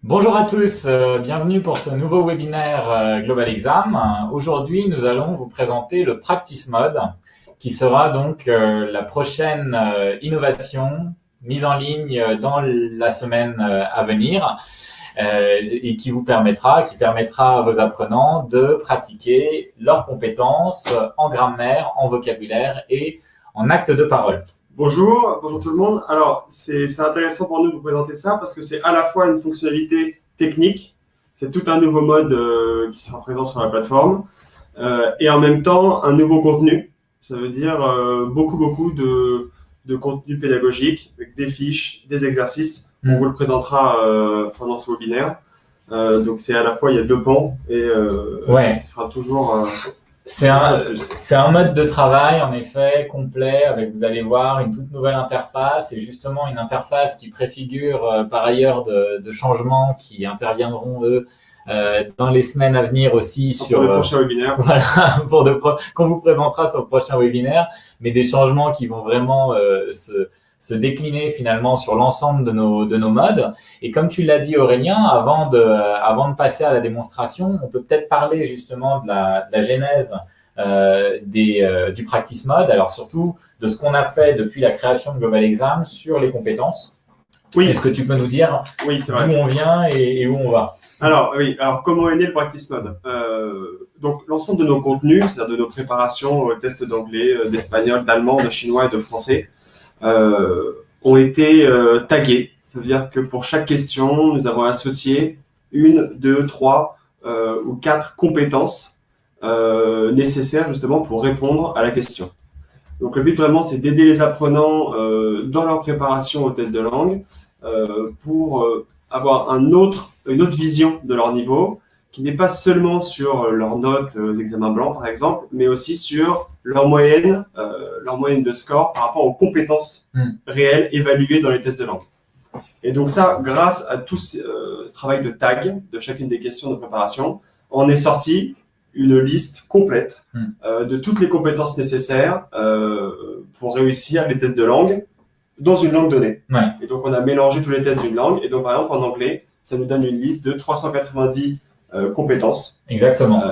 Bonjour à tous, bienvenue pour ce nouveau webinaire Global Exam. Aujourd'hui, nous allons vous présenter le Practice Mode, qui sera donc la prochaine innovation mise en ligne dans la semaine à venir et qui permettra à vos apprenants de pratiquer leurs compétences en grammaire, en vocabulaire et en acte de parole. Bonjour tout le monde. Alors, c'est intéressant pour nous de vous présenter ça parce que c'est à la fois une fonctionnalité technique, c'est tout un nouveau mode qui sera présent sur la plateforme, et en même temps un nouveau contenu. Ça veut dire beaucoup de contenu pédagogique, avec des fiches, des exercices. On vous le présentera pendant ce webinaire. Donc, c'est à la fois, il y a deux pans et ce sera toujours... C'est un mode de travail, en effet, complet, avec, vous allez voir, une toute nouvelle interface et justement une interface qui préfigure par ailleurs de changements qui interviendront, eux, dans les semaines à venir aussi sur le prochain webinaire. Voilà, qu'on vous présentera sur le prochain webinaire, mais des changements qui vont vraiment se décliner finalement sur l'ensemble de nos modes. Et comme tu l'as dit Aurélien, avant de passer à la démonstration, on peut peut-être parler justement de la genèse du practice mode, alors surtout de ce qu'on a fait depuis la création de Global Exam sur les compétences. Oui. Est-ce que tu peux nous dire d'où on vient et où on va? Alors comment est né le practice mode? Donc l'ensemble de nos contenus, c'est-à-dire de nos préparations aux tests d'anglais, d'espagnol, d'allemand, de chinois et de français, ont été tagués. Ça veut dire que pour chaque question, nous avons associé 1, 2, 3 ou 4 compétences nécessaires justement pour répondre à la question. Donc le but vraiment, c'est d'aider les apprenants dans leur préparation aux tests de langue pour avoir une autre vision de leur niveau, qui n'est pas seulement sur leurs notes aux examens blancs, par exemple, mais aussi sur leur moyenne de score par rapport aux compétences réelles évaluées dans les tests de langue. Et donc ça, grâce à tout ce travail de tag de chacune des questions de préparation, on est sorti une liste complète de toutes les compétences nécessaires pour réussir les tests de langue dans une langue donnée. Ouais. Et donc, on a mélangé tous les tests d'une langue. Et donc, par exemple, en anglais, ça nous donne une liste de 390 compétences. Exactement.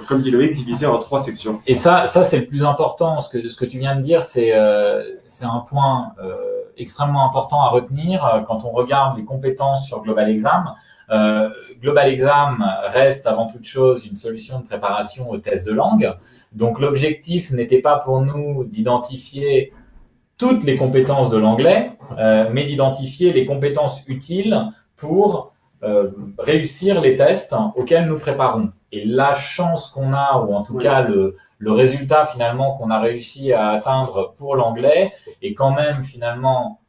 Comme dit Loïc, divisées en 3 sections. Et ça c'est le plus important. Ce que tu viens de dire, c'est un point extrêmement important à retenir quand on regarde les compétences sur Global Exam. Global Exam reste avant toute chose une solution de préparation aux tests de langue. Donc, l'objectif n'était pas pour nous d'identifier toutes les compétences de l'anglais, mais d'identifier les compétences utiles pour réussir les tests auxquels nous préparons. Et la chance qu'on a, ou en tout cas le résultat finalement qu'on a réussi à atteindre pour l'anglais est quand même finalement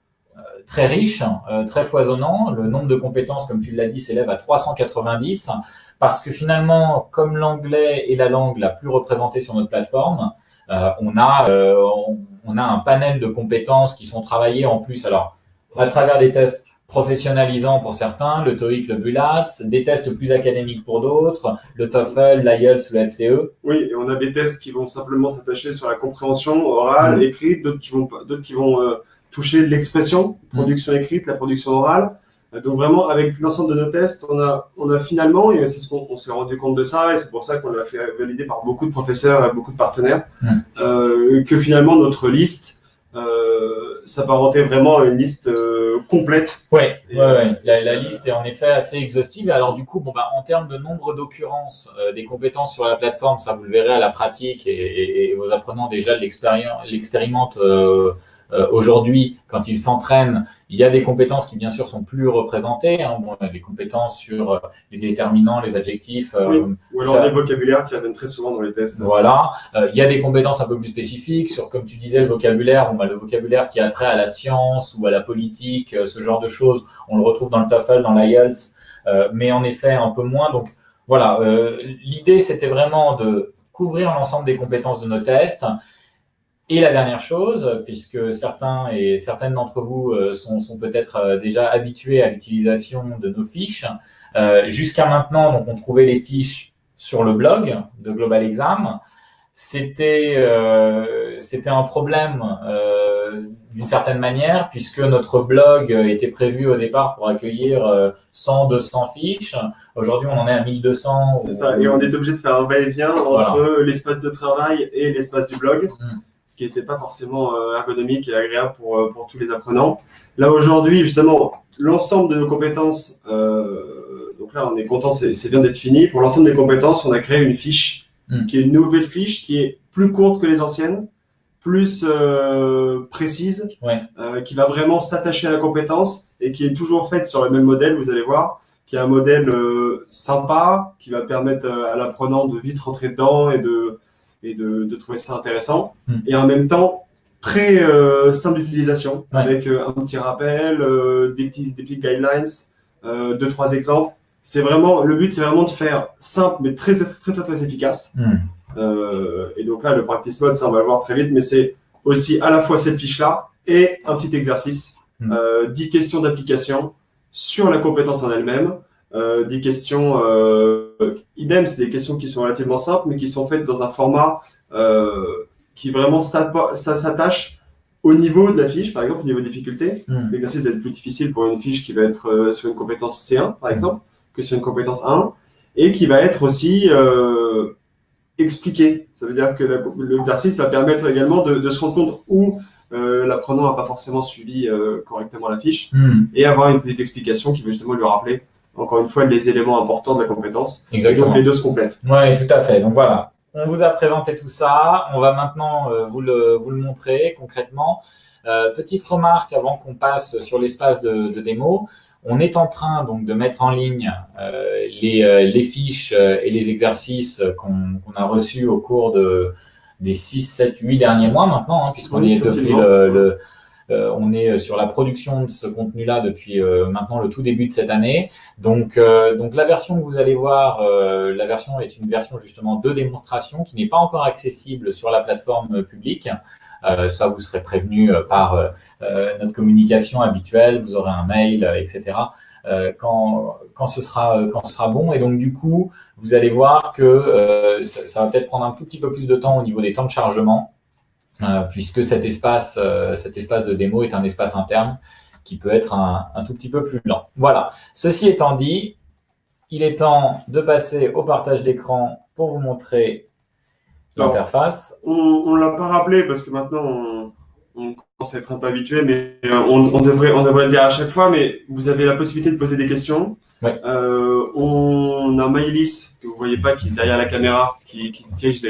très riche, très foisonnant. Le nombre de compétences, comme tu l'as dit, s'élève à 390 parce que finalement, comme l'anglais est la langue la plus représentée sur notre plateforme, on a un panel de compétences qui sont travaillées en plus, alors à travers des tests professionnalisants pour certains, le TOEIC, le BULAT, des tests plus académiques pour d'autres, le TOEFL, l'IELTS ou le FCE. Oui, et on a des tests qui vont simplement s'attacher sur la compréhension orale, écrite, d'autres qui vont toucher l'expression, production écrite, la production orale. Donc vraiment, avec l'ensemble de nos tests, on a finalement, et c'est ce qu'on s'est rendu compte de ça, et c'est pour ça qu'on l'a fait valider par beaucoup de professeurs et beaucoup de partenaires, que finalement notre liste s'apparentait vraiment à une liste complète. Ouais. La liste est en effet assez exhaustive. Alors du coup, en termes de nombre d'occurrences des compétences sur la plateforme, ça vous le verrez à la pratique et vos apprenants déjà l'expérimentent aujourd'hui quand ils s'entraînent. Il y a des compétences qui bien sûr sont plus représentées, des compétences sur les déterminants, les adjectifs. Ou alors des vocabulaires qui reviennent très souvent dans les tests. Voilà. Il y a des compétences un peu plus spécifiques sur, comme tu disais, le vocabulaire. Le vocabulaire qui a trait à la science ou à la politique, ce genre de choses, on le retrouve dans le TOEFL, dans l'IELTS, mais en effet un peu moins. Donc voilà, l'idée c'était vraiment de couvrir l'ensemble des compétences de nos tests. Et la dernière chose, puisque certains et certaines d'entre vous sont peut-être déjà habitués à l'utilisation de nos fiches, jusqu'à maintenant, donc on trouvait les fiches sur le blog de Global Exam. C'était un problème d'une certaine manière, puisque notre blog était prévu au départ pour accueillir 100, 200 fiches. Aujourd'hui, on en est à 1200. C'est ça, et on est obligé de faire un va-et-vient entre l'espace de travail et l'espace du blog, ce qui n'était pas forcément ergonomique et agréable pour tous les apprenants. Là, aujourd'hui, justement, l'ensemble de nos compétences, donc là, on est content, c'est bien d'être fini. Pour l'ensemble des compétences, on a créé une fiche qui est une nouvelle fiche qui est plus courte que les anciennes, plus précise, qui va vraiment s'attacher à la compétence et qui est toujours faite sur le même modèle, vous allez voir, qui est un modèle sympa, qui va permettre à l'apprenant de vite rentrer dedans et de trouver ça intéressant. Et en même temps, très simple d'utilisation, avec un petit rappel, des petits guidelines, 2-3 exemples. Le but, c'est vraiment de faire simple, mais très efficace. Et donc là, le practice mode, ça on va le voir très vite, mais c'est aussi à la fois cette fiche-là et un petit exercice, 10 questions d'application sur la compétence en elle-même, 10 questions, idem, c'est des questions qui sont relativement simples, mais qui sont faites dans un format qui vraiment ça s'attache au niveau de la fiche, par exemple, au niveau de difficulté. L'exercice va être plus difficile pour une fiche qui va être sur une compétence C1, par exemple, que sur une compétence A1, et qui va être aussi expliqué. Ça veut dire que l'exercice va permettre également de se rendre compte où l'apprenant n'a pas forcément suivi correctement la fiche et avoir une petite explication qui va justement lui rappeler, encore une fois, les éléments importants de la compétence. Exactement. Et donc les deux se complètent. Oui, tout à fait. Donc voilà, on vous a présenté tout ça. On va maintenant vous le montrer concrètement. Petite remarque avant qu'on passe sur l'espace de démo. On est en train donc de mettre en ligne les fiches et les exercices qu'on a reçus au cours des 6, 7, 8 derniers mois maintenant, puisqu'on est depuis on est sur la production de ce contenu-là depuis maintenant le tout début de cette année. Donc la version que vous allez voir, la version est une version justement de démonstration qui n'est pas encore accessible sur la plateforme publique. Ça, vous serez prévenu par notre communication habituelle, vous aurez un mail, etc. Quand ce sera bon. Et donc, du coup, vous allez voir que ça va peut-être prendre un tout petit peu plus de temps au niveau des temps de chargement, puisque cet espace de démo est un espace interne qui peut être un tout petit peu plus lent. Voilà. Ceci étant dit, il est temps de passer au partage d'écran pour vous montrer l'interface. On ne l'a pas rappelé parce que maintenant on commence à être un peu habitué, mais on devrait le dire à chaque fois, mais vous avez la possibilité de poser des questions. On a Maëlys, que vous ne voyez pas, qui est derrière la caméra, qui dirige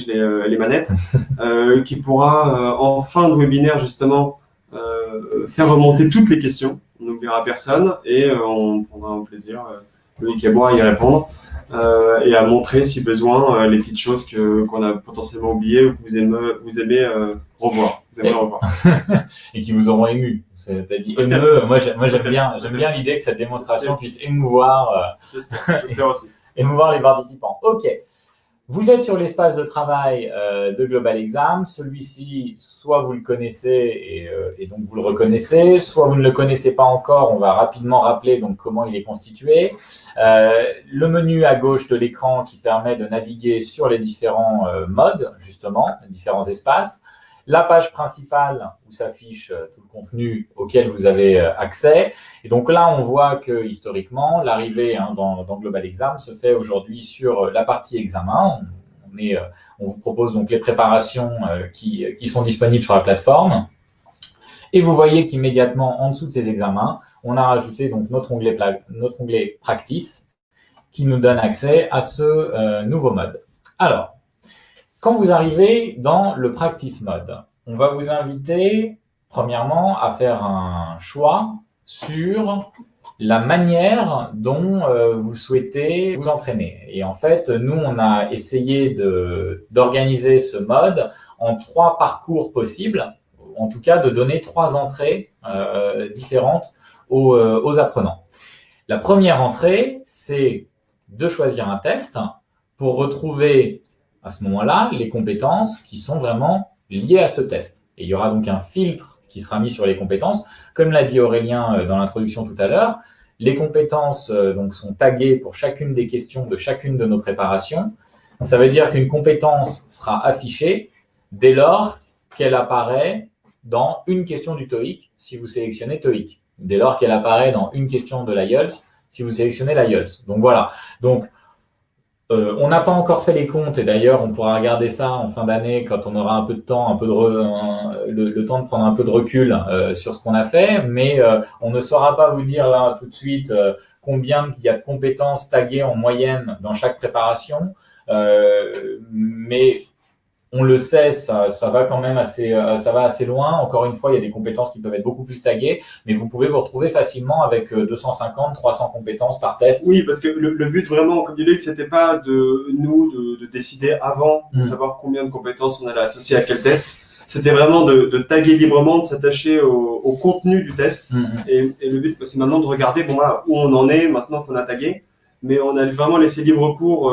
les manettes, qui pourra en fin de webinaire justement faire remonter toutes les questions. On n'oubliera personne et on prendra un plaisir, Loïc et moi, à y répondre. Et à montrer, si besoin, les petites choses qu'on a potentiellement oubliées ou que vous aimez revoir. Et qui vous auront ému. C'est-à-dire moi j'aime bien l'idée que cette démonstration puisse émouvoir, j'espère aussi. émouvoir les participants. Ok. Vous êtes sur l'espace de travail de Global Exam. Celui-ci, soit vous le connaissez et donc vous le reconnaissez, soit vous ne le connaissez pas encore. On va rapidement rappeler donc comment il est constitué. Le menu à gauche de l'écran qui permet de naviguer sur les différents modes, justement, les différents espaces. La page principale où s'affiche tout le contenu auquel vous avez accès. Et donc là, on voit que historiquement, l'arrivée dans Global Exam se fait aujourd'hui sur la partie examen. On vous propose donc les préparations qui sont disponibles sur la plateforme. Et vous voyez qu'immédiatement, en dessous de ces examens, on a rajouté donc notre onglet Practice qui nous donne accès à ce nouveau mode. Alors, quand vous arrivez dans le Practice Mode, on va vous inviter, premièrement, à faire un choix sur la manière dont vous souhaitez vous entraîner. Et en fait, nous, on a essayé d'organiser ce mode en 3 parcours possibles, en tout cas de donner 3 entrées différentes aux apprenants. La première entrée, c'est de choisir un test pour retrouver à ce moment-là les compétences qui sont vraiment liées à ce test. Et il y aura donc un filtre qui sera mis sur les compétences. Comme l'a dit Aurélien dans l'introduction tout à l'heure, les compétences donc sont taguées pour chacune des questions de chacune de nos préparations. Ça veut dire qu'une compétence sera affichée dès lors qu'elle apparaît dans une question du TOEIC si vous sélectionnez TOEIC, dès lors qu'elle apparaît dans une question de l'IELTS si vous sélectionnez l'IELTS. Donc voilà. Donc, on n'a pas encore fait les comptes et d'ailleurs, on pourra regarder ça en fin d'année quand on aura un peu de temps, le temps de prendre un peu de recul sur ce qu'on a fait. Mais on ne saura pas vous dire là tout de suite combien il y a de compétences taguées en moyenne dans chaque préparation. Mais on le sait, ça va quand même ça va assez loin. Encore une fois, il y a des compétences qui peuvent être beaucoup plus taguées, mais vous pouvez vous retrouver facilement avec 250, 300 compétences par test. Oui, parce que le but vraiment, comme tu dis, c'était pas de décider avant de savoir combien de compétences on allait associer à quel test. C'était vraiment de taguer librement, de s'attacher au contenu du test. Et le but, c'est maintenant de regarder voilà, où on en est maintenant qu'on a tagué. Mais on a vraiment laissé libre cours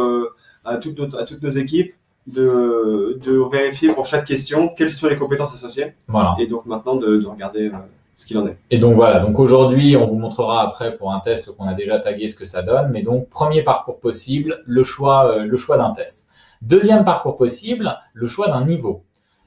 à toutes nos équipes de vérifier pour chaque question quelles sont les compétences associées. Voilà. Et donc maintenant de regarder ce qu'il en est. Et donc voilà, donc aujourd'hui, on vous montrera après pour un test qu'on a déjà tagué ce que ça donne. Mais donc, premier parcours possible, le choix d'un test. Deuxième parcours possible, le choix d'un niveau.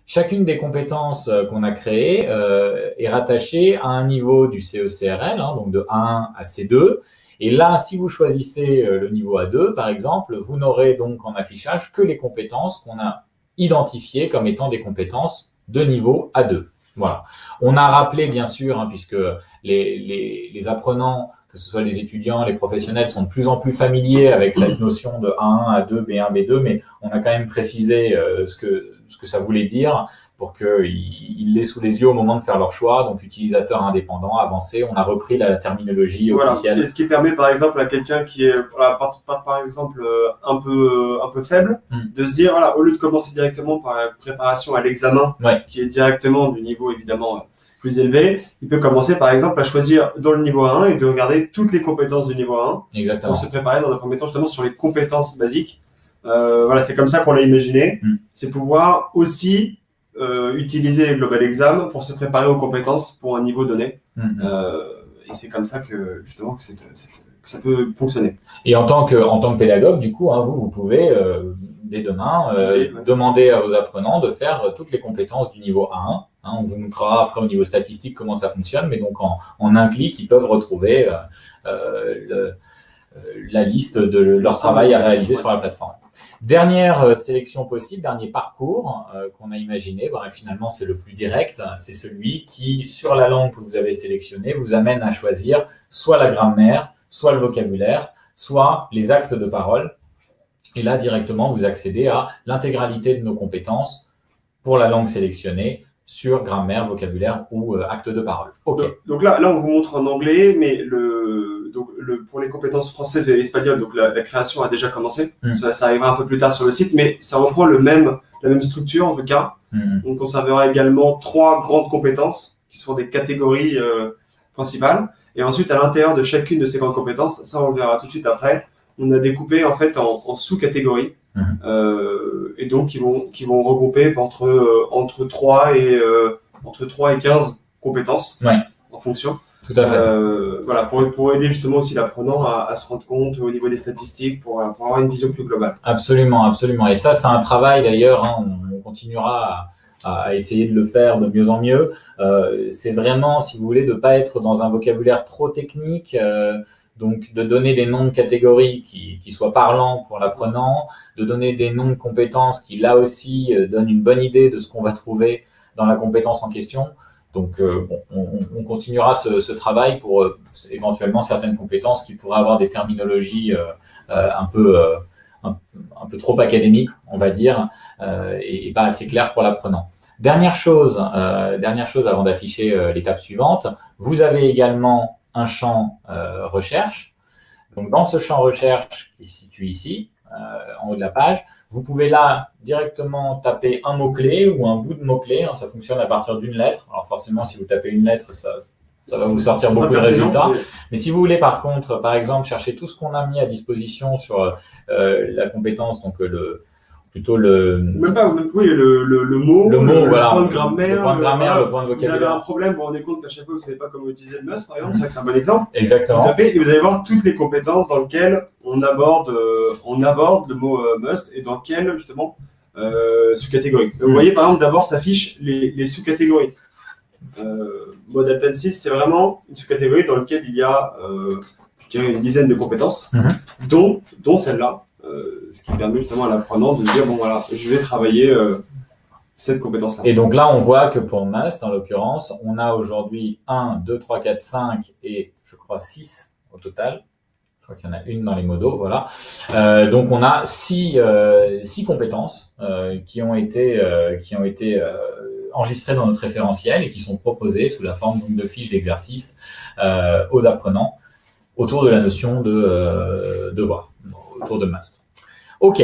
Chacune des compétences qu'on a créées est rattachée à un niveau du CE-CRL, donc de A1 à C2. Et là, si vous choisissez le niveau A2, par exemple, vous n'aurez donc en affichage que les compétences qu'on a identifiées comme étant des compétences de niveau A2. Voilà. On a rappelé, bien sûr, puisque les apprenants, que ce soit les étudiants, les professionnels, sont de plus en plus familiers avec cette notion de A1, A2, B1, B2, mais on a quand même précisé ce que ça voulait dire pour qu'ils l'aient sous les yeux au moment de faire leur choix. Donc, utilisateur indépendant, avancé, on a repris la terminologie officielle. Et ce qui permet, par exemple, à quelqu'un qui est, par exemple, un peu faible, de se dire, voilà, au lieu de commencer directement par la préparation à l'examen, qui est directement du niveau, évidemment, plus élevé, il peut commencer, par exemple, à choisir dans le niveau 1 et de regarder toutes les compétences du niveau 1 pour se préparer dans un premier temps, justement, sur les compétences basiques. Voilà, c'est comme ça qu'on l'a imaginé. C'est pouvoir aussi utiliser Global Exam pour se préparer aux compétences pour un niveau donné. Et c'est comme ça que justement que ça peut fonctionner. Et en tant que pédagogue, du coup, vous pouvez dès demain demander à vos apprenants de faire toutes les compétences du niveau A1. On vous montrera après au niveau statistique comment ça fonctionne, mais donc en un clic, ils peuvent retrouver la liste de leur travail à réaliser sur la plateforme. Dernière sélection possible, dernier parcours qu'on a imaginé, finalement c'est le plus direct, c'est celui qui, sur la langue que vous avez sélectionnée, vous amène à choisir soit la grammaire, soit le vocabulaire, soit les actes de parole. Et là, directement, vous accédez à l'intégralité de nos compétences pour la langue sélectionnée sur grammaire, vocabulaire ou actes de parole. Okay. Donc là, on vous montre en anglais, mais pour les compétences françaises et espagnoles, donc la création a déjà commencé. Ça arrivera un peu plus tard sur le site, mais ça reprend la même structure en tout cas. On conservera également 3 grandes compétences qui sont des catégories principales. Et ensuite, à l'intérieur de chacune de ces grandes compétences, ça on le verra tout de suite après, on a découpé en fait en sous-catégories. Et donc qui vont regrouper entre 3 et 15 compétences en fonction. Tout à fait. Voilà, pour aider justement aussi l'apprenant à se rendre compte au niveau des statistiques, pour avoir une vision plus globale. Absolument, absolument. Et ça, c'est un travail d'ailleurs, on continuera à essayer de le faire de mieux en mieux. C'est vraiment, si vous voulez, de ne pas être dans un vocabulaire trop technique, donc de donner des noms de catégories qui soient parlants pour l'apprenant, de donner des noms de compétences qui, là aussi, donnent une bonne idée de ce qu'on va trouver dans la compétence en question. Donc, on continuera ce travail pour éventuellement certaines compétences qui pourraient avoir des terminologies un peu trop académiques, on va dire, et pas assez claires pour l'apprenant. Dernière chose avant d'afficher l'étape suivante, vous avez également un champ recherche. Donc, dans ce champ recherche qui se situe ici, en haut de la page, vous pouvez là directement taper un mot-clé ou un bout de mot-clé. Ça fonctionne à partir d'une lettre. Alors forcément, si vous tapez une lettre, ça va vous sortir beaucoup de résultats. Mais si vous voulez par contre, par exemple, chercher tout ce qu'on a mis à disposition sur la compétence, donc le mot, voilà, point de grammaire, le point de vocabulaire. Vous avez un problème, vous vous rendez compte qu'à chaque fois vous ne savez pas comment utiliser le must, par exemple, c'est vrai que c'est un bon exemple. Exactement. Vous tapez et vous allez voir toutes les compétences dans lesquelles on aborde le mot must et dans quelles justement sous-catégories. Vous voyez par exemple d'abord s'affichent les sous-catégories. Model 10.6, c'est vraiment une sous-catégorie dans laquelle il y a, je dirais, une dizaine de compétences, dont celle-là, ce qui permet justement à l'apprenant de se dire, bon voilà, je vais travailler cette compétence-là. Et donc là, on voit que pour Must, en l'occurrence, on a aujourd'hui 1, 2, 3, 4, 5 et je crois 6 au total. Je crois qu'il y en a une dans les modos, voilà. Donc on a six compétences qui ont été enregistrées dans notre référentiel et qui sont proposées sous la forme de fiches d'exercice aux apprenants autour de la notion de devoir, autour de Must. Ok.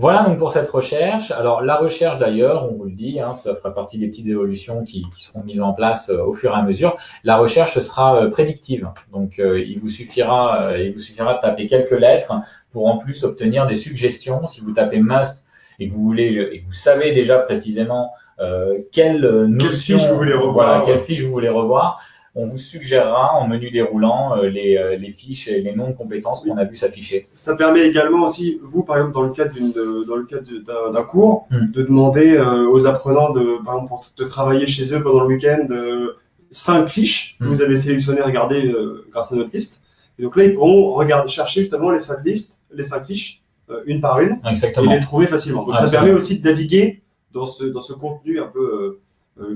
Voilà donc pour cette recherche. Alors la recherche d'ailleurs, on vous le dit, ça fera partie des petites évolutions qui seront mises en place au fur et à mesure. La recherche sera prédictive. Donc il vous suffira de taper quelques lettres pour en plus obtenir des suggestions. Si vous tapez must et que vous savez déjà précisément quelle notion, quelle fiche vous voulez revoir, on vous suggérera en menu déroulant les fiches et les noms de compétences qu'on a vu s'afficher. Ça permet également aussi, vous, par exemple, dans le cadre d'un cours, de demander aux apprenants, par exemple, pour travailler chez eux pendant le week-end, 5 fiches que vous avez sélectionnées, regardez grâce à notre liste. Et donc là, ils pourront chercher justement les 5 fiches, une par une, exactement, et les trouver facilement. Donc ça permet aussi de naviguer dans ce contenu un peu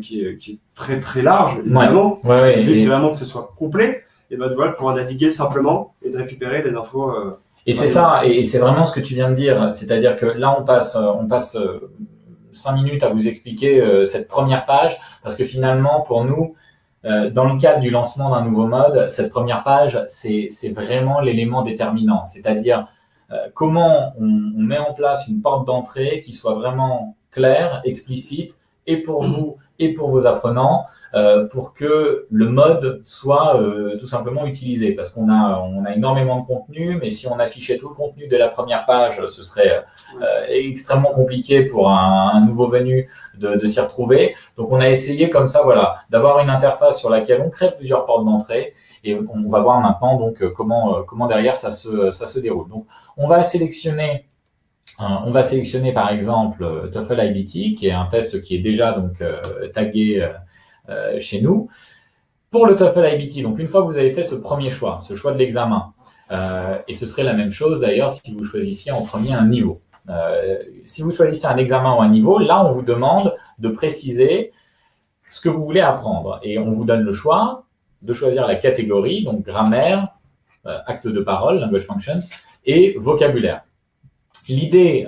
qui est très très large, évidemment. C'est vraiment que ce soit complet, et ben voilà, pouvoir naviguer simplement et de récupérer les infos. Et c'est ça, et c'est vraiment ce que tu viens de dire, c'est-à-dire que là on passe 5 minutes à vous expliquer cette première page, parce que finalement pour nous, dans le cadre du lancement d'un nouveau mode, cette première page c'est vraiment l'élément déterminant, c'est-à-dire comment on met en place une porte d'entrée qui soit vraiment claire, explicite, et pour vous et pour vos apprenants, pour que le mode soit tout simplement utilisé. Parce qu'on a énormément de contenu, mais si on affichait tout le contenu de la première page, ce serait extrêmement compliqué pour un nouveau venu de s'y retrouver. Donc on a essayé comme ça, voilà, d'avoir une interface sur laquelle on crée plusieurs portes d'entrée. Et on va voir maintenant donc comment derrière ça se déroule. Donc on va sélectionner par exemple TOEFL IBT, qui est un test qui est déjà donc tagué chez nous. Pour le TOEFL IBT, donc une fois que vous avez fait ce premier choix, ce choix de l'examen, et ce serait la même chose d'ailleurs si vous choisissiez en premier un niveau. Si vous choisissez un examen ou un niveau, là on vous demande de préciser ce que vous voulez apprendre. Et on vous donne le choix de choisir la catégorie, donc grammaire, acte de parole, language functions, et vocabulaire. L'idée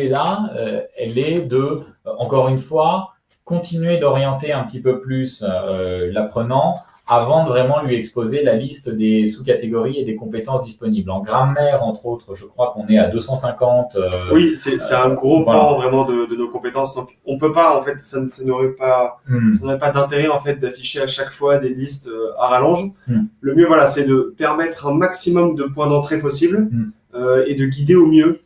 là, elle est de, encore une fois, continuer d'orienter un petit peu plus l'apprenant avant de vraiment lui exposer la liste des sous-catégories et des compétences disponibles. En grammaire, entre autres, je crois qu'on est à 250. Oui, c'est un gros pan vraiment de nos compétences. Donc, on peut pas, en fait, ça n'aurait pas d'intérêt, en fait, d'afficher à chaque fois des listes à rallonge. Le mieux, voilà, c'est de permettre un maximum de points d'entrée possibles et de guider au mieux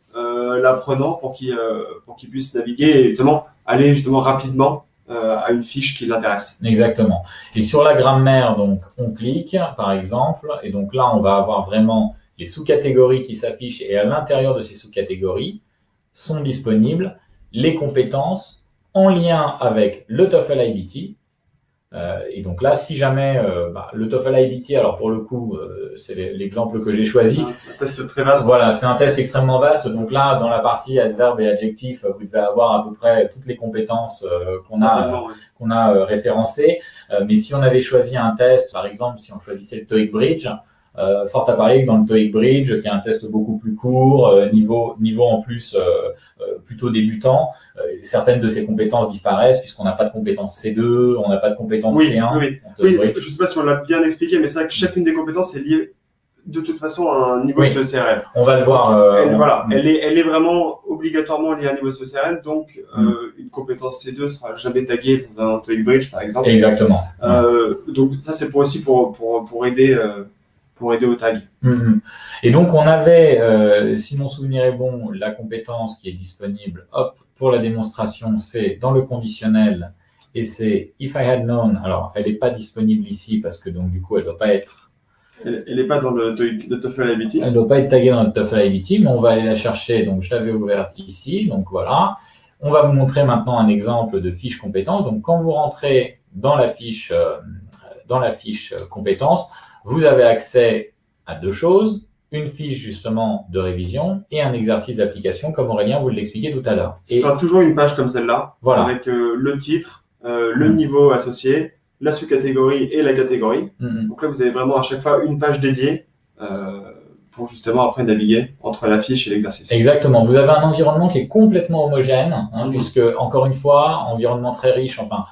l'apprenant pour qu'il puisse naviguer et justement aller rapidement à une fiche qui l'intéresse. Exactement. Et sur la grammaire, donc, on clique, par exemple, et donc là, on va avoir vraiment les sous-catégories qui s'affichent et à l'intérieur de ces sous-catégories sont disponibles les compétences en lien avec le TOEFL IBT. Et donc là, si jamais le TOEFL IBT, alors pour le coup, c'est l'exemple que j'ai choisi. Un test très vaste. Voilà, c'est un test extrêmement vaste. Donc là, dans la partie adverbe et adjectif, vous devez avoir à peu près toutes les compétences qu'on a référencées. Mais si on avait choisi un test, par exemple, si on choisissait le TOEIC Bridge, fort à parier que dans le TOEIC Bridge, qui est un test beaucoup plus court, niveau en plus plutôt débutant, certaines de ces compétences disparaissent puisqu'on n'a pas de compétences C2, on n'a pas de compétences C1. Oui, je ne sais pas si on l'a bien expliqué, mais c'est vrai que chacune des compétences est liée de toute façon à un niveau SECRL. On va le voir. Elle est vraiment obligatoirement liée à un niveau SECRL, donc une compétence C2 sera jamais taguée dans un TOEIC Bridge, par exemple. Exactement. Donc ça, c'est aussi pour aider au tag. Et donc, on avait, si mon souvenir est bon, la compétence qui est disponible, pour la démonstration, c'est dans le conditionnel, et c'est if I had known. Alors, elle n'est pas disponible ici parce que donc du coup, elle ne doit pas être. Elle n'est pas dans le TOEFL IBT. Elle ne doit pas être taguée dans le TOEFL IBT, mais on va aller la chercher. Donc, je l'avais ouverte ici. Donc, voilà. On va vous montrer maintenant un exemple de fiche compétence. Donc, quand vous rentrez dans la fiche compétences, vous avez accès à deux choses, une fiche justement de révision et un exercice d'application, comme Aurélien vous l'expliquait tout à l'heure. Ce sera toujours une page comme celle-là, voilà, avec le titre, le niveau associé, la sous-catégorie et la catégorie. Donc là, vous avez vraiment à chaque fois une page dédiée pour justement après naviguer entre la fiche et l'exercice. Exactement. Vous avez un environnement qui est complètement homogène, puisque, encore une fois, environnement très riche, enfin,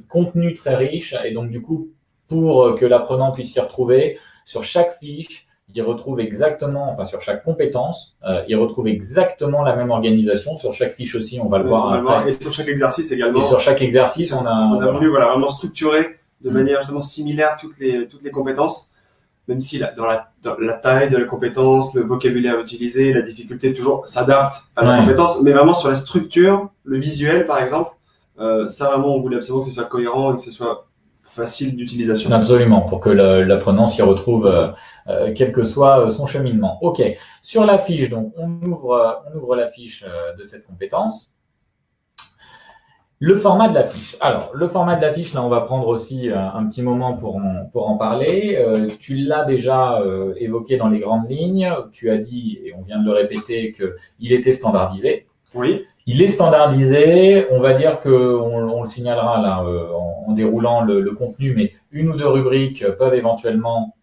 contenu très riche, et donc du coup, pour que l'apprenant puisse s'y retrouver, sur chaque fiche, il retrouve exactement, enfin sur chaque compétence, il retrouve exactement la même organisation. Sur chaque fiche aussi, on va le voir après. Et sur chaque exercice également. Et sur chaque exercice, on a voulu vraiment structurer de manière justement similaire toutes les compétences, même si dans la taille de la compétence, le vocabulaire utilisé, la difficulté toujours s'adapte à la compétence, mais vraiment sur la structure, le visuel par exemple, ça vraiment on voulait absolument que ce soit cohérent et que ce soit facile d'utilisation. Absolument, pour que l'apprenant s'y retrouve quel que soit son cheminement. Ok, sur la fiche, donc on ouvre la fiche de cette compétence. Le format de la fiche. Alors, le format de la fiche, là, on va prendre aussi un petit moment pour en parler. Tu l'as déjà évoqué dans les grandes lignes. Tu as dit, et on vient de le répéter, qu'il était standardisé. Oui. Il est standardisé. On va dire on le signalera là en déroulant le contenu, mais une ou deux rubriques peuvent éventuellement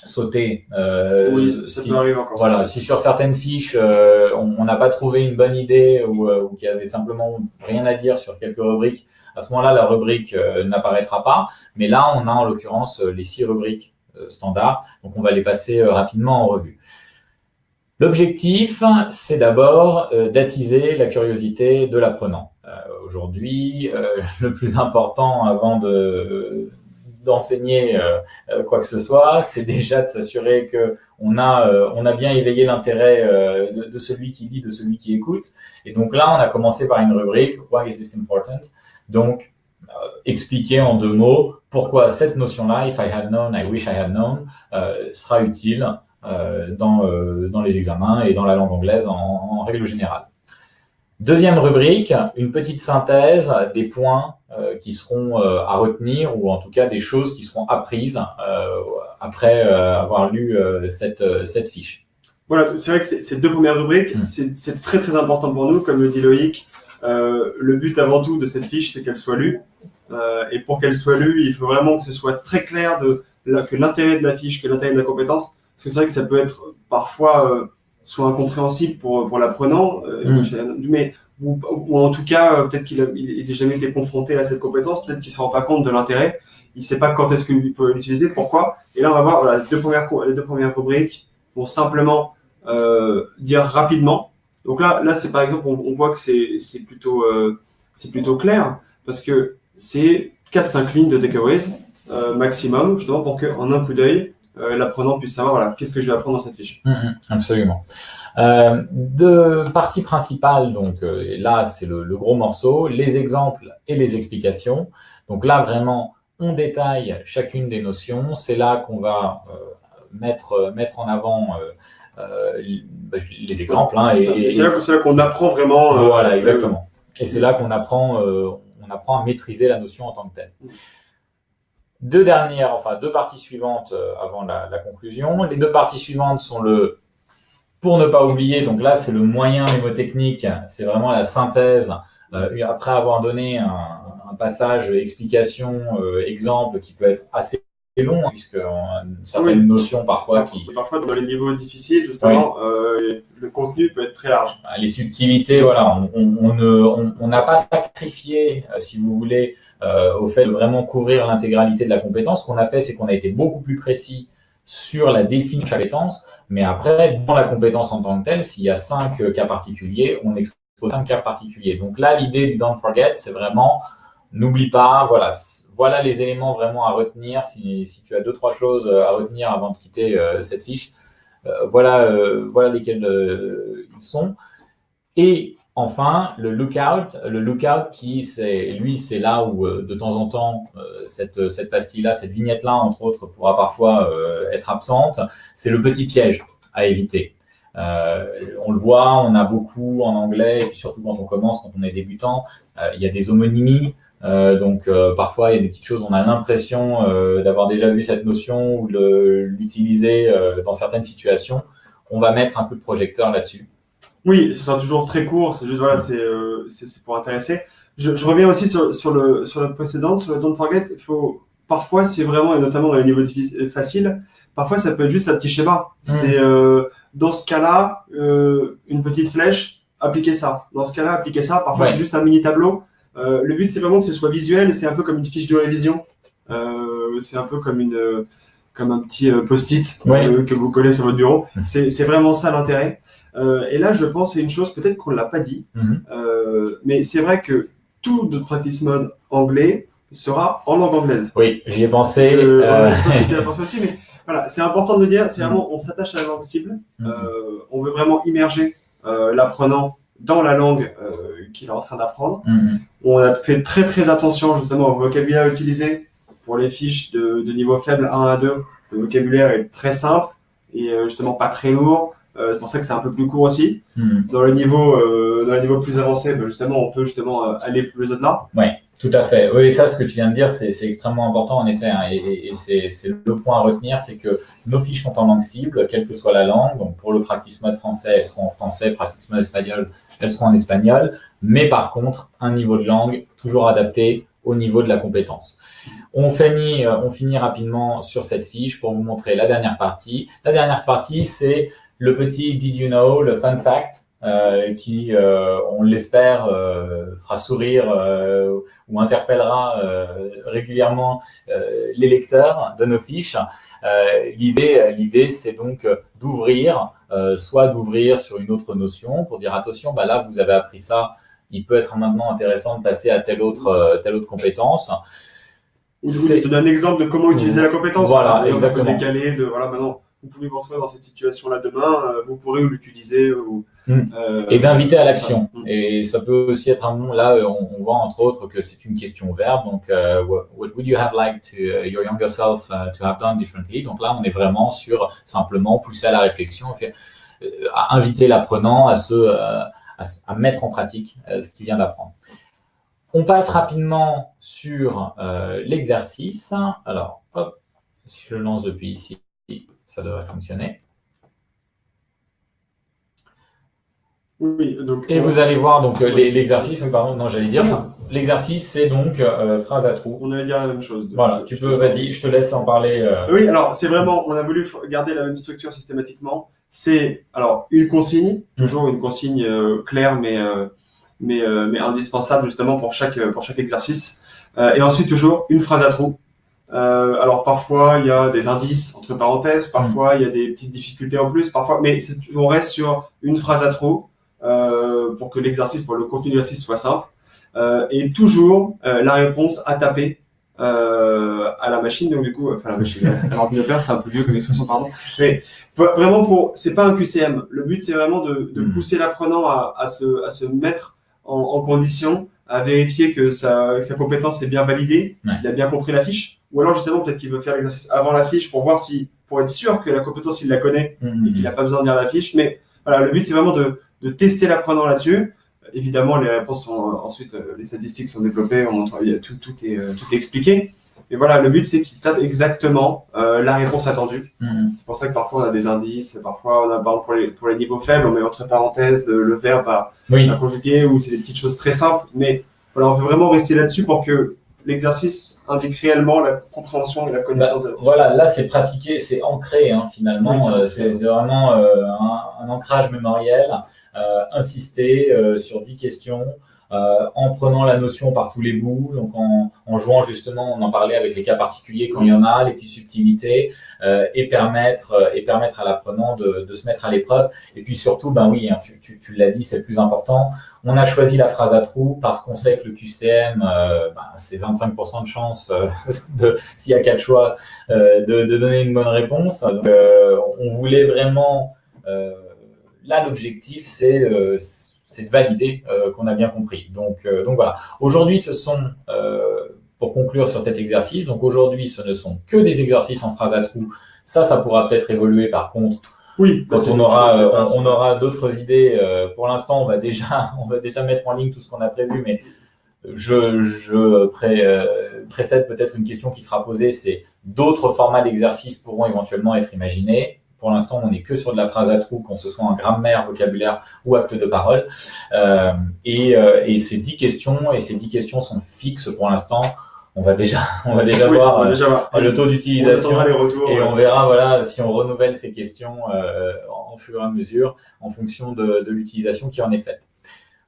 sauter. Oui, ça peut arriver encore. Voilà, si sur certaines fiches, on n'a pas trouvé une bonne idée ou qu'il y avait simplement rien à dire sur quelques rubriques, à ce moment-là, la rubrique n'apparaîtra pas. Mais là, on a en l'occurrence les 6 rubriques standards, donc on va les passer rapidement en revue. L'objectif, c'est d'abord d'attiser la curiosité de l'apprenant. Aujourd'hui, le plus important avant d'enseigner quoi que ce soit, c'est déjà de s'assurer que on a bien éveillé l'intérêt de celui qui lit, de celui qui écoute. Et donc là, on a commencé par une rubrique Why is this important? Donc expliquer en 2 mots pourquoi cette notion-là, if I had known, I wish I had known, sera utile dans les examens et dans la langue anglaise en règle générale. Deuxième rubrique, une petite synthèse des points qui seront à retenir ou en tout cas des choses qui seront apprises après avoir lu cette fiche. Voilà, c'est vrai que ces 2 premières rubriques, c'est très très important pour nous, comme le dit Loïc. Le but avant tout de cette fiche, c'est qu'elle soit lue. Et pour qu'elle soit lue, il faut vraiment que ce soit très clair que l'intérêt de la fiche, que l'intérêt de la compétence, parce que c'est vrai que ça peut être parfois soit incompréhensible pour l'apprenant, mais ou en tout cas peut-être qu'il n'a jamais été confronté à cette compétence, peut-être qu'il ne se rend pas compte de l'intérêt, il ne sait pas quand est-ce qu'il peut l'utiliser, pourquoi. Et là on va voir voilà, les deux premières rubriques vont simplement dire rapidement. Donc là c'est par exemple on voit que c'est plutôt clair parce que c'est 4-5 lignes de takeaways maximum, justement pour qu'en un coup d'œil l'apprenant puisse savoir voilà, qu'est-ce que je vais apprendre dans cette fiche. Absolument. Deux parties principales, donc là c'est le gros morceau, les exemples et les explications. Donc là vraiment on détaille chacune des notions, c'est là qu'on va mettre en avant les exemples. C'est là qu'on apprend vraiment. Voilà, exactement. Et c'est là qu'on apprend à maîtriser la notion en tant que telle. Deux parties suivantes avant la conclusion. Les 2 parties suivantes sont pour ne pas oublier, donc là c'est le moyen mnémotechnique, c'est vraiment la synthèse, après avoir donné un passage explication, exemple qui peut être assez long, puisque certaines notions parfois Parfois dans les niveaux difficiles, justement, le contenu peut être très large. Les subtilités, voilà, on n'a pas sacrifié, si vous voulez, au fait de vraiment couvrir l'intégralité de la compétence. Ce qu'on a fait, c'est qu'on a été beaucoup plus précis sur la définition de chaque compétence, mais après, dans la compétence en tant que telle, s'il y a 5 cas particuliers, on expose 5 cas particuliers. Donc là, l'idée du don't forget, c'est vraiment, n'oublie pas, voilà les éléments vraiment à retenir. Si tu as 2-3 choses à retenir avant de quitter cette fiche, voilà lesquels ils sont. Et enfin, le lookout qui, c'est là où de temps en temps, cette pastille-là, cette vignette-là, entre autres, pourra parfois être absente. C'est le petit piège à éviter. On le voit, on a beaucoup en anglais, et puis surtout quand on commence, quand on est débutant, il y a des homonymies Donc parfois il y a des petites choses, on a l'impression d'avoir déjà vu cette notion ou de l'utiliser dans certaines situations. On va mettre un coup de projecteur là-dessus. Oui, ce sera toujours très court, c'est juste, voilà, c'est pour intéresser. Je reviens aussi sur la précédente, sur le don't forget. Parfois, c'est vraiment, et notamment dans les niveaux faciles, parfois ça peut être juste un petit schéma. C'est dans ce cas-là, une petite flèche, appliquez ça. Dans ce cas-là, appliquez ça. Parfois, c'est juste un mini tableau. Le but, c'est vraiment que ce soit visuel, c'est un peu comme une fiche de révision. C'est un peu comme un petit post-it que vous collez sur votre bureau. C'est vraiment ça l'intérêt. Et là, je pense, c'est une chose, peut-être qu'on ne l'a pas dit, mais c'est vrai que tout notre practice mode anglais sera en langue anglaise. Oui, j'y ai pensé. Je pense que tu y as pensé aussi, mais voilà, c'est important de le dire, c'est vraiment, on s'attache à la langue cible, on veut vraiment immerger l'apprenant dans la langue qu'il est en train d'apprendre. On a fait très très attention justement au vocabulaire utilisé pour les fiches de niveau faible 1 à 2. Le vocabulaire est très simple et justement pas très lourd. C'est pour ça que c'est un peu plus court aussi. Dans le niveau plus avancé, justement, on peut justement aller plus au-delà. Oui, tout à fait. Oui, ça, ce que tu viens de dire, c'est extrêmement important en effet. Hein, et c'est le point à retenir, c'est que nos fiches sont en langue cible, quelle que soit la langue. Donc pour le practice mode français, elles seront en français. Practice mode espagnol, elles seront en espagnol. Mais par contre, un niveau de langue toujours adapté au niveau de la compétence. On finit rapidement sur cette fiche pour vous montrer la dernière partie. La dernière partie, c'est le petit Did you know, le fun fact, qui, on l'espère, fera sourire ou interpellera régulièrement les lecteurs de nos fiches. L'idée, c'est donc d'ouvrir, soit d'ouvrir sur une autre notion pour dire attention, là vous avez appris ça, il peut être maintenant intéressant de passer à telle autre compétence. Ou de donner un exemple de comment utiliser la compétence. Voilà, exactement. On peut décaler maintenant, vous pouvez vous retrouver dans cette situation-là demain, vous pourrez l'utiliser. Et d'inviter à l'action. Et ça peut aussi être là, on voit entre autres que c'est une question ouverte. Donc, what would you have liked your younger self to have done differently? Donc là, on est vraiment sur simplement pousser à la réflexion, à inviter l'apprenant à mettre en pratique ce qu'il vient d'apprendre. On passe rapidement sur l'exercice. Alors, hop, si je le lance depuis ici, ça devrait fonctionner. Oui, donc, et vous allez voir donc l'exercice. Pardon, non, j'allais dire ça. L'exercice, c'est donc phrase à trous. On allait dire la même chose. Voilà, tu peux, vas-y, je te laisse en parler. Oui, alors c'est vraiment, on a voulu garder la même structure systématiquement. C'est alors une consigne, toujours une consigne claire, mais indispensable justement pour chaque exercice. Et ensuite toujours une phrase à trous. Alors parfois il y a des indices entre parenthèses, parfois il y a des petites difficultés en plus, parfois, mais on reste sur une phrase à trous pour que pour le contenu de l'exercice soit simple. Et toujours la réponse à taper à la machine, donc du coup, enfin la machine, à l'ordinateur, c'est un peu vieux comme expression, pardon. Mais vraiment c'est pas un QCM. Le but c'est vraiment de pousser l'apprenant à se mettre en condition, à vérifier que sa compétence est bien validée, qu'il a bien compris la fiche, ou alors justement peut-être qu'il veut faire l'exercice avant la fiche pour voir pour être sûr que la compétence il la connaît et qu'il n'a pas besoin de lire la fiche. Mais voilà, le but c'est vraiment de tester l'apprenant là-dessus. Évidemment, les réponses sont ensuite, les statistiques sont développées, tout est expliqué. Et voilà, le but c'est qu'il tape exactement la réponse attendue. C'est pour ça que parfois on a des indices, parfois on a par exemple pour les niveaux faibles, on met entre parenthèses le verbe à conjuguer, ou c'est des petites choses très simples. Mais voilà, on veut vraiment rester là-dessus pour que l'exercice indique réellement la compréhension et la connaissance de la fiche. Voilà, là c'est pratiqué, c'est ancré finalement, oui, c'est vraiment un ancrage mémoriel, insister sur 10 questions, en prenant la notion par tous les bouts, donc en jouant justement, on en parlait avec les cas particuliers quand il y en a, les petites subtilités, et permettre à l'apprenant de se mettre à l'épreuve. Et puis surtout, oui, hein, tu l'as dit, c'est le plus important, on a choisi la phrase à trous parce qu'on sait que le QCM, c'est 25% de chance, s'il y a 4 choix, de donner une bonne réponse. Donc, on voulait vraiment, là l'objectif c'est de valider qu'on a bien compris. Donc voilà. Aujourd'hui, pour conclure sur cet exercice, donc aujourd'hui, ce ne sont que des exercices en phrase à trous. Ça pourra peut-être évoluer par contre. Oui. Quand on aura d'autres idées. Pour l'instant, on va déjà mettre en ligne tout ce qu'on a prévu, mais précède peut-être une question qui sera posée, c'est d'autres formats d'exercices pourront éventuellement être imaginés. Pour l'instant, on n'est que sur de la phrase à trous, qu'on se soit en grammaire, vocabulaire ou acte de parole. Et ces 10 questions sont fixes pour l'instant. On va déjà voir le taux d'utilisation et on verra voilà, si on renouvelle ces questions en fur et à mesure en fonction de l'utilisation qui en est faite.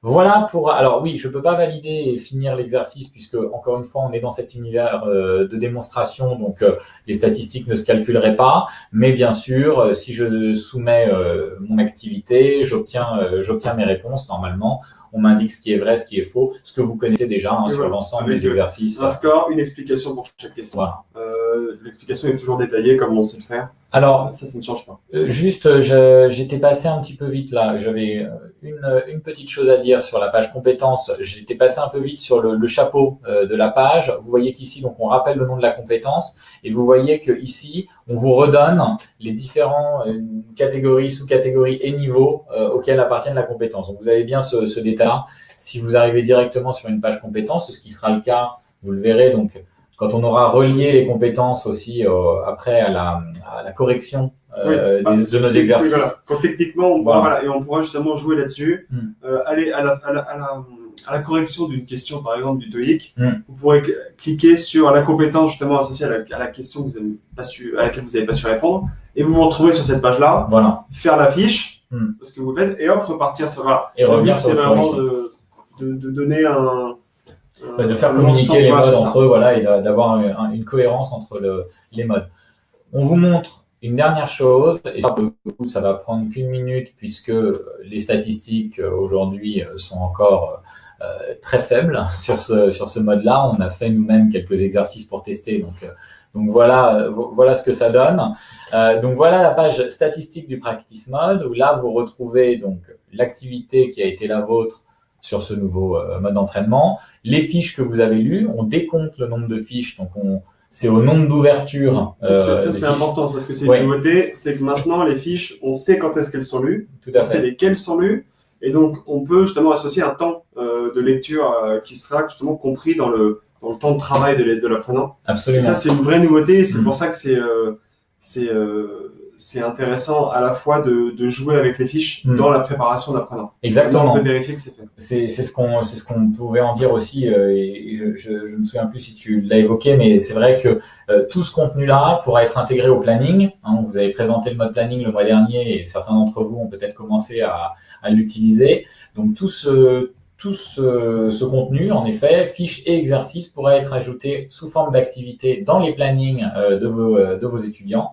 Voilà pour... Alors oui, je peux pas valider et finir l'exercice puisque, encore une fois, on est dans cet univers de démonstration, donc les statistiques ne se calculeraient pas. Mais bien sûr, si je soumets mon activité, j'obtiens mes réponses normalement. On m'indique ce qui est vrai, ce qui est faux, ce que vous connaissez déjà sur l'ensemble des exercices. Un score, une explication pour chaque question. Voilà. L'explication est toujours détaillée comme on sait le faire. Alors, ça ne change pas. Juste, j'étais passé un petit peu vite là. J'avais une petite chose à dire sur la page compétences. J'étais passé un peu vite sur le chapeau de la page. Vous voyez qu'ici, donc, on rappelle le nom de la compétence et vous voyez que ici, on vous redonne les différents catégories, sous-catégories et niveaux auxquels appartiennent la compétence. Donc, vous avez bien ce détail. Si vous arrivez directement sur une page compétences, ce qui sera le cas, vous le verrez donc. Quand on aura relié les compétences aussi après à la correction de nos exercices. Oui, voilà. Quand techniquement, on pourra, et on pourra justement jouer là-dessus, aller à la correction d'une question, par exemple du TOEIC, vous pourrez cliquer sur la compétence justement associée à la question à laquelle vous n'avez pas su répondre, et vous vous retrouvez sur cette page-là, faire la fiche, ce que vous faites, et hop, repartir sur... Voilà. Et revenir sur c'est vraiment de donner de faire communiquer les modes entre eux, voilà, et d'avoir une cohérence entre les modes. On vous montre une dernière chose, et ça va prendre qu'une minute puisque les statistiques aujourd'hui sont encore très faibles sur ce mode-là. On a fait nous-mêmes quelques exercices pour tester, donc voilà ce que ça donne. Donc voilà la page statistique du Practice Mode où là vous retrouvez donc l'activité qui a été la vôtre sur ce nouveau mode d'entraînement. Les fiches que vous avez lues, on décompte le nombre de fiches, donc c'est au nombre d'ouvertures. Ça, c'est important parce que c'est une nouveauté, c'est que maintenant les fiches, on sait quand est-ce qu'elles sont lues, on sait lesquelles sont lues, et donc on peut justement associer un temps de lecture qui sera justement compris dans le temps de travail de l'apprenant. Absolument. Et ça, c'est une vraie nouveauté, et c'est pour ça que c'est intéressant à la fois de jouer avec les fiches dans la préparation d'apprenant. Exactement. On peut vérifier que c'est fait. C'est ce qu'on pouvait en dire aussi, et je me souviens plus si tu l'as évoqué, mais c'est vrai que tout ce contenu-là pourra être intégré au planning. Vous avez présenté le mode planning le mois dernier et certains d'entre vous ont peut-être commencé à l'utiliser. Donc tout ce contenu, en effet, fiches et exercices pourraient être ajoutés sous forme d'activité dans les plannings de vos étudiants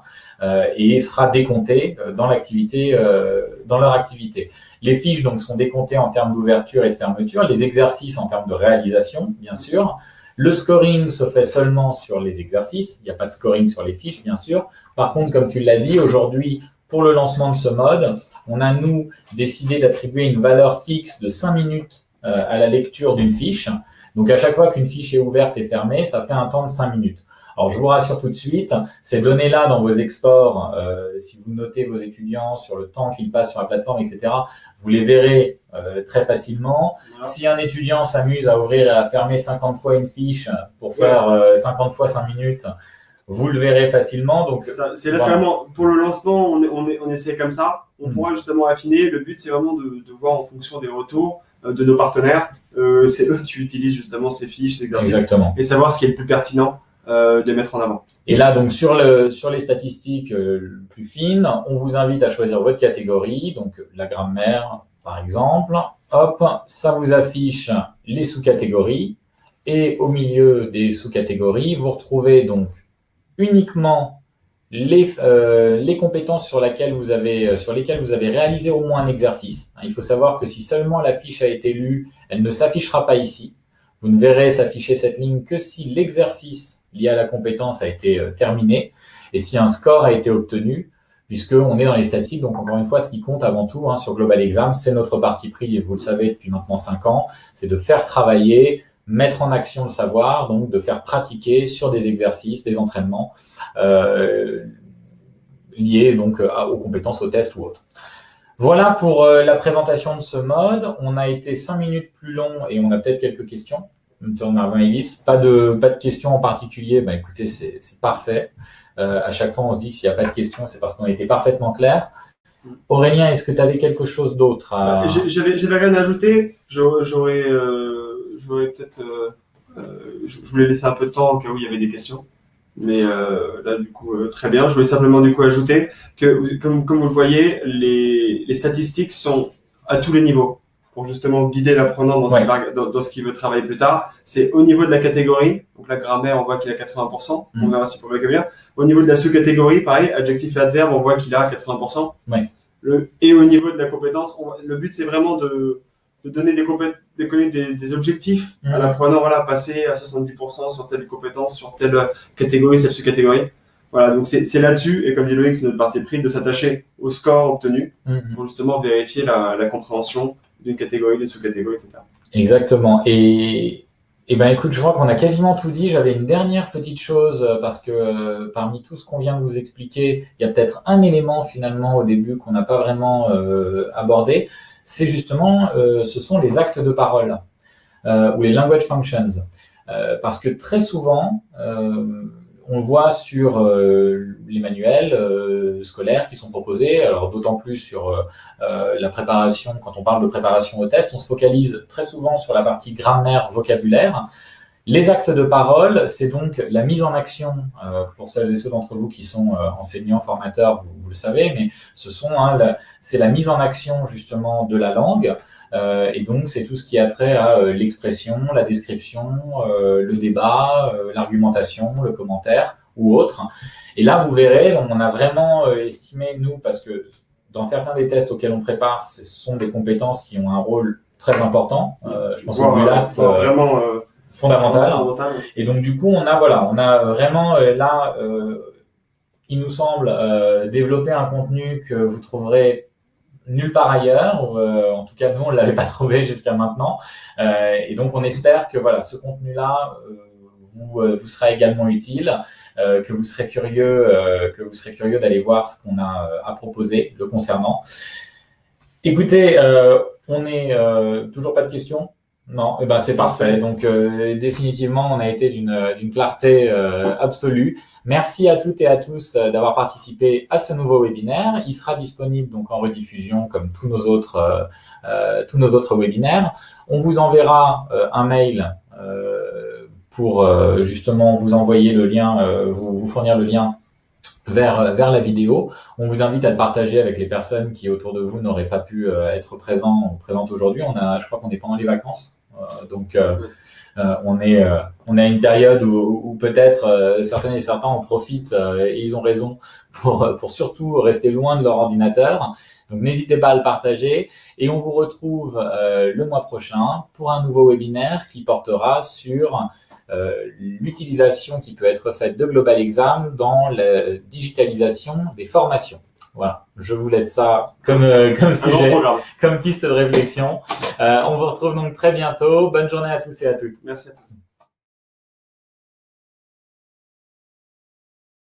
et sera décompté dans leur activité. Les fiches donc sont décomptées en termes d'ouverture et de fermeture, les exercices en termes de réalisation, bien sûr. Le scoring se fait seulement sur les exercices, il n'y a pas de scoring sur les fiches, bien sûr. Par contre, comme tu l'as dit, aujourd'hui, pour le lancement de ce mode, on a, nous, décidé d'attribuer une valeur fixe de 5 minutes à la lecture d'une fiche. Donc, à chaque fois qu'une fiche est ouverte et fermée, ça fait un temps de 5 minutes. Alors, je vous rassure tout de suite, ces données-là dans vos exports, si vous notez vos étudiants sur le temps qu'ils passent sur la plateforme, etc., vous les verrez très facilement. Voilà. Si un étudiant s'amuse à ouvrir et à fermer 50 fois une fiche pour faire 50 fois 5 minutes, vous le verrez facilement. Donc, c'est vraiment, pour le lancement, on essaie comme ça. On pourra justement affiner. Le but, c'est vraiment de voir en fonction des retours de nos partenaires. C'est eux qui utilisent justement ces fiches, ces exercices. Exactement. Et savoir ce qui est le plus pertinent de mettre en avant. Et là, donc, sur les statistiques plus fines, on vous invite à choisir votre catégorie, donc la grammaire, par exemple. Hop, ça vous affiche les sous-catégories. Et au milieu des sous-catégories, vous retrouvez donc uniquement les compétences sur lesquelles vous avez réalisé au moins un exercice. Il faut savoir que si seulement la fiche a été lue, elle ne s'affichera pas ici. Vous ne verrez s'afficher cette ligne que si l'exercice lié à la compétence a été terminé et si un score a été obtenu, puisqu'on est dans les statistiques. Donc, encore une fois, ce qui compte avant tout sur Global Exam, c'est notre parti pris, et vous le savez depuis maintenant 5 ans, c'est de faire travailler, mettre en action le savoir, donc de faire pratiquer sur des exercices, des entraînements liés donc aux compétences, aux tests ou autres. Voilà pour la présentation de ce mode. On a été 5 minutes plus long et on a peut-être quelques questions. Tourne vers Maëlys. Pas de questions en particulier. Bah, écoutez, c'est parfait. À chaque fois, on se dit que s'il n'y a pas de questions, c'est parce qu'on a été parfaitement clair. Aurélien, est-ce que tu avais quelque chose d'autre J'avais rien à ajouter. J'aurais peut-être. Je voulais laisser un peu de temps au cas où il y avait des questions. Mais là, du coup, très bien. Je voulais simplement du coup ajouter que, comme vous le voyez, les statistiques sont à tous les niveaux pour justement guider l'apprenant dans ce qu'il veut travailler plus tard. C'est au niveau de la catégorie. Donc la grammaire, on voit qu'il a 80%. On verra si pour le bien. Au niveau de la sous-catégorie, pareil, adjectif et adverbe, on voit qu'il a 80%. Ouais. Et au niveau de la compétence, le but c'est vraiment de donner des objectifs à l'apprenant, voilà, passer à 70% sur telle compétence, sur telle catégorie, cette sous-catégorie. Voilà, donc c'est là-dessus, et comme dit Loïc, c'est notre parti pris de s'attacher au score obtenu pour justement vérifier la compréhension d'une catégorie, d'une sous-catégorie, etc. Exactement. Et ben écoute, je crois qu'on a quasiment tout dit. J'avais une dernière petite chose parce que parmi tout ce qu'on vient de vous expliquer, il y a peut-être un élément finalement au début qu'on n'a pas vraiment abordé. C'est justement, ce sont les actes de parole ou les language functions. Parce que très souvent, on le voit sur les manuels scolaires qui sont proposés, alors d'autant plus sur la préparation, quand on parle de préparation au test, on se focalise très souvent sur la partie grammaire, vocabulaire. Les actes de parole, c'est donc la mise en action, pour celles et ceux d'entre vous qui sont enseignants, formateurs, vous le savez, mais c'est la mise en action justement de la langue, et donc c'est tout ce qui a trait à l'expression, la description, le débat, l'argumentation, le commentaire ou autre. Et là, vous verrez, on a vraiment estimé, nous, parce que dans certains des tests auxquels on prépare, ce sont des compétences qui ont un rôle très important. Je pense au BULAT, vraiment fondamental. Et donc du coup, on a vraiment là, il nous semble développer un contenu que vous trouverez nulle part ailleurs. En tout cas, nous, on ne l'avait pas trouvé jusqu'à maintenant. Et donc, on espère que voilà, ce contenu-là vous sera également utile, que vous serez curieux d'aller voir ce qu'on a à proposer le concernant. Écoutez, on est toujours pas de questions? Non, c'est parfait. Donc définitivement, on a été d'une clarté absolue. Merci à toutes et à tous d'avoir participé à ce nouveau webinaire. Il sera disponible donc en rediffusion comme tous nos autres webinaires. On vous enverra un mail pour justement vous envoyer le lien, vous fournir le lien vers la vidéo. On vous invite à le partager avec les personnes qui autour de vous n'auraient pas pu être présentes aujourd'hui. Je crois qu'on est pendant les vacances. Donc, on est à une période où peut-être certaines et certains en profitent et ils ont raison pour surtout rester loin de leur ordinateur. Donc, n'hésitez pas à le partager et on vous retrouve le mois prochain pour un nouveau webinaire qui portera sur l'utilisation qui peut être faite de Global Exam dans la digitalisation des formations. Voilà, je vous laisse ça comme sujet, comme piste de réflexion. On vous retrouve donc très bientôt. Bonne journée à tous et à toutes. Merci à tous.